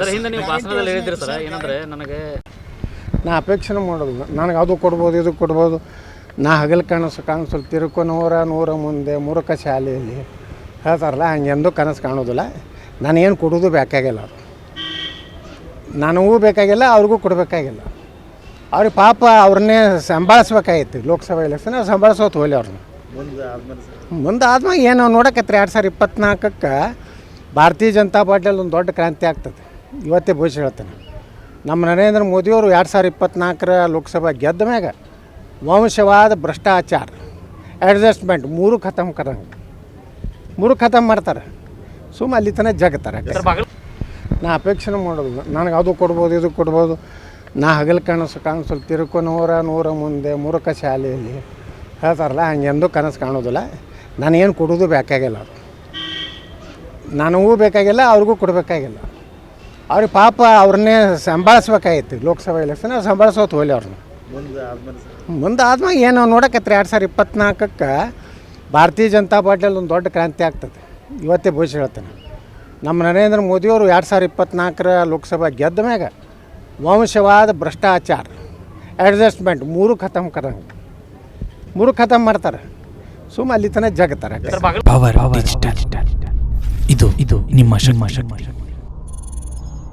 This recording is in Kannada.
ಸರ್ ಹಿಂದೆ ನೀವು ಭಾಷಣದಲ್ಲಿ ಹೇಳಿದ್ರಿ ಸರ್ ಏನಂದರೆ ನನಗೆ ನಾ ಅಪೇಕ್ಷೆ ಮಾಡೋದು ನನಗೆ ಅದು ಕೊಡ್ಬೋದು ಇದು ಕೊಡ್ಬೋದು. ನಾ ಹಗಲು ಕಾಣಿಸಲು ತಿರುಕೋ ನೂರ ಮುಂದೆ ಮೂರಕ್ಕ ಶಾಲೆಯಲ್ಲಿ ಹೇಳ್ತಾರಲ್ಲ ಹಂಗೆಂದು ಕನಸು ಕಾಣೋದಿಲ್ಲ. ನಾನೇನು ಕೊಡೋದು ಬೇಕಾಗಿಲ್ಲ, ಅದು ನನಗೂ ಬೇಕಾಗಿಲ್ಲ, ಅವ್ರಿಗೂ ಕೊಡಬೇಕಾಗಿಲ್ಲ. ಅವ್ರಿಗೆ ಪಾಪ ಅವ್ರನ್ನೇ ಸಂಭಾಳಿಸ್ಬೇಕಾಗಿತ್ತು. ಲೋಕಸಭಾ ಎಲೆಕ್ಷನ್ ಸಂಭಾಳಿಸೋದು ಹೋಲಿ ಅವ್ರನ್ನ. ಮುಂದೆ ಆದ್ಮೇಲೆ ಏನು ನೋಡಕತ್ರಿ 2024ಕ್ಕೆ ಭಾರತೀಯ ಜನತಾ ಪಾರ್ಟಿಯಲ್ಲಿ ಒಂದು ದೊಡ್ಡ ಕ್ರಾಂತಿ ಆಗ್ತದೆ. ಇವತ್ತೇ ಭವಿಷ್ಯ ಹೇಳ್ತೇನೆ. ನಮ್ಮ ನರೇಂದ್ರ ಮೋದಿಯವರು 2024 ಲೋಕಸಭಾ ಗೆದ್ದ ಮ್ಯಾಗ ವಂಶವಾದ ಭ್ರಷ್ಟಾಚಾರ ಅಡ್ಜಸ್ಟ್ಮೆಂಟ್ ಮೂರು ಖತಮ್ ಮಾಡ್ತಾರೆ. ಸುಮ್ಮ ಅಲ್ಲಿ ತನಕ ಜಗತ್ತಾರೆ. ನಾ ಅಪೇಕ್ಷೆ ಮಾಡೋದು ನನಗೆ ಅದು ಕೊಡ್ಬೋದು ಇದು ಕೊಡ್ಬೋದು. ನಾ ಹಗಲು ಕಾಣಿಸಲು ತಿರುಕೋ ನೂರ ಮುಂದೆ ಮೂರಕ್ಕ ಶಾಲೆಯಲ್ಲಿ ಹೇಳ್ತಾರಲ್ಲ ಹಂಗೆಂದು ಕನಸು ಕಾಣೋದಿಲ್ಲ. ನಾನೇನು ಕೊಡೋದು ಬೇಕಾಗಿಲ್ಲ, ಅದು ನನಗೂ ಬೇಕಾಗಿಲ್ಲ, ಅವ್ರಿಗೂ ಕೊಡಬೇಕಾಗಿಲ್ಲ. ಅವ್ರಿಗೆ ಪಾಪ ಅವ್ರನ್ನೇ ಸಂಭಾಳಿಸ್ಬೇಕಾಗಿತ್ತು. ಲೋಕಸಭಾ ಎಲೆಕ್ಷನ್ ಸಂಭಾಳಿಸೋದು ಹೋಲಿ ಅವ್ರನ್ನ. ಮುಂದೆ ಆದ್ಮೇಲೆ ಏನು ನೋಡಕತ್ರಿ 2024ಕ್ಕೆ ಭಾರತೀಯ ಜನತಾ ಪಾರ್ಟಿಯಲ್ಲಿ ಒಂದು ದೊಡ್ಡ ಕ್ರಾಂತಿ ಆಗ್ತದೆ. ಇವತ್ತೇ ಭವಿಷ್ಯ ಹೇಳ್ತೇನೆ. ನಮ್ಮ ನರೇಂದ್ರ ಮೋದಿಯವರು 2024 ಲೋಕಸಭಾ ಗೆದ್ದ ಮ್ಯಾಗ ವಂಶವಾದ ಭ್ರಷ್ಟಾಚಾರ ಅಡ್ಜಸ್ಟ್ಮೆಂಟ್ ಮೂರು ಖತಮ್ ಮಾಡ್ತಾರೆ. ಸುಮ್ಮ ಅಲ್ಲಿ ತನಕ ಜಗತ್ತಾರೆ. ಪವರ್ ಡಿಜಿಟಲ್ ಇದು ನಿಮ್ಮ ಶಕ್ತಿ.